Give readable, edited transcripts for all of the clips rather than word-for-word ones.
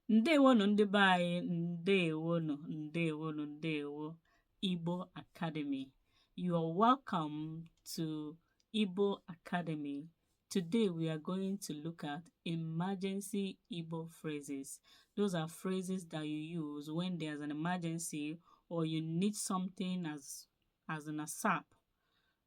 Ndewonu ndị be anyị, ndewo. Igbo Academy. You are welcome to Igbo Academy. Today we are going to look at emergency Igbo phrases. Those are phrases that you use when there's an emergency or you need something as an ASAP.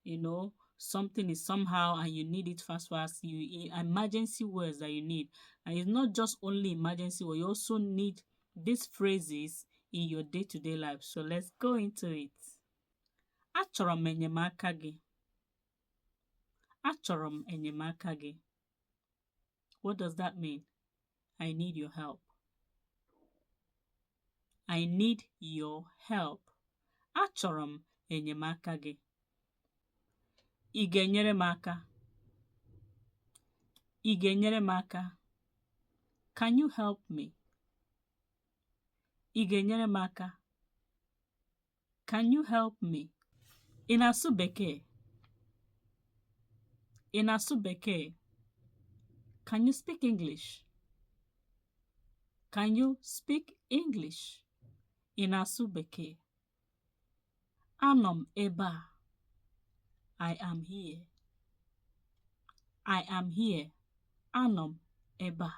You know, something is somehow and you need it fast. Emergency words that you need. And it's not just only emergency word, you also need these phrases in your day-to-day life. So let's go into it. Achọrọ m enyemaka gị. Achọrọ m enyemaka gị. What does that mean? I need your help. I need your help. Achọrọ m enyemaka gị. Ị ga-enyere m aka? Ị ga-enyere m aka? Can you help me? Ị ga-enyere m aka? Can you help me? Ị na-asụ Bekee? Ị na-asụ Bekee? Can you speak English? Can you speak English? Ị na-asụ Bekee? Anọ m ebe a. I am here. I am here. Anọ m ebe a.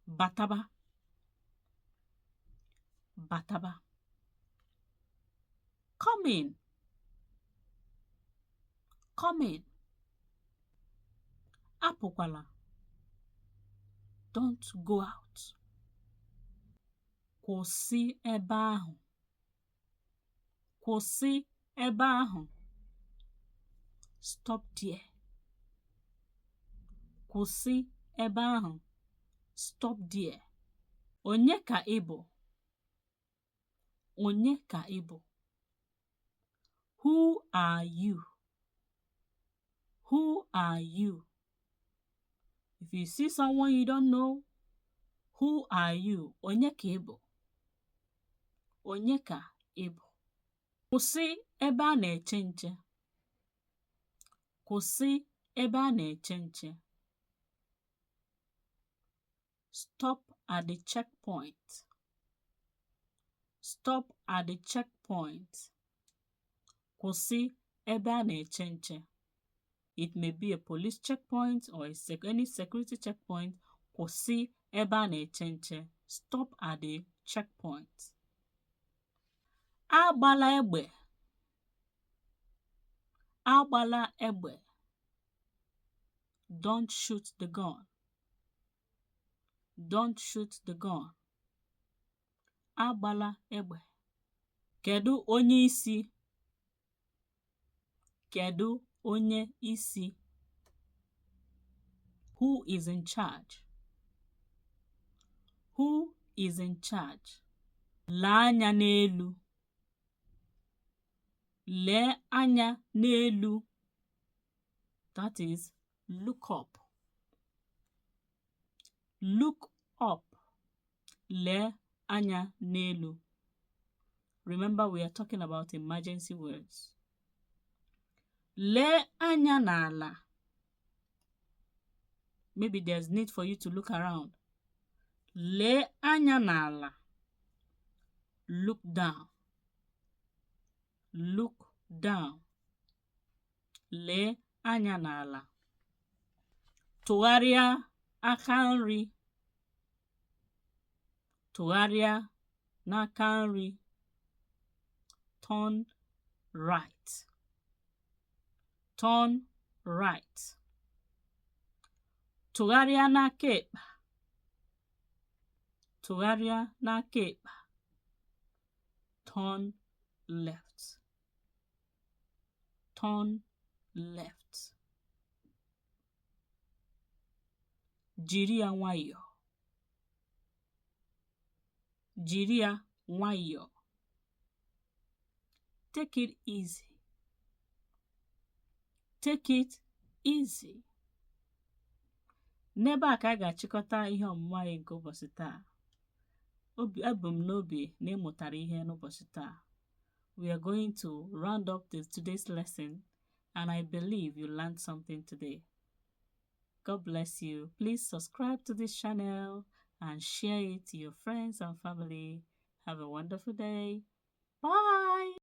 Bataba. Bataba. Come in. Come in. Apụkwala. Don't go out. Kwụsị ebe ahụ. Kwụsị ebe ahụ. Stop there. Kwụsị ebe ahụ. Stop there. Onye ka ị bụ? Onye ka ị bụ? Who are you? Who are you? If you see someone you don't know, who are you? Onye ka ị bụ? Onye ka ị bụ? Kwụsị ebe a na-eche nche. Kwụsị ebe a na-eche nche. Stop at the checkpoint. Stop at the checkpoint. Kwụsị ebe a na-eche nche. It may be a police checkpoint or any security checkpoint. Kwụsị ebe a na-eche nche. Stop at the checkpoint. Agbala egbe. Agbala egbe. Don't shoot the gun. Don't shoot the gun. Agbala egbe. Kedu onye isi? Kedu onye isi? Who is in charge? Who is in charge? Lee anya n'elu. Lee anya n'elu. That is, look up. Look up. Lee anya n'elu. Remember, we are talking about emergency words. Lee anya n'ala. Maybe there's need for you to look around. Lee anya n'ala. Look down. Look down. Lee anya n'ala. Tụgharịa aka nri. Tụgharịa n'aka nri. Turn right. Turn right. Tụgharịa n'aka ekpe. Tụgharịa n'aka ekpe. Turn left. Turn left. Jiri ya nwayọọ. Jiri ya nwayọọ. Take it easy. Take it easy. N'ebe a ka a ga-achịkọta ihe ọmụmụ anyị nke ụbọchị taa. Ebu m n'obi na ịmụtara ihe n'ụbọchị taa. We are going to round up today's lesson, and I believe you learned something today. God bless you. Please subscribe to this channel and share it to your friends and family. Have a wonderful day. Bye.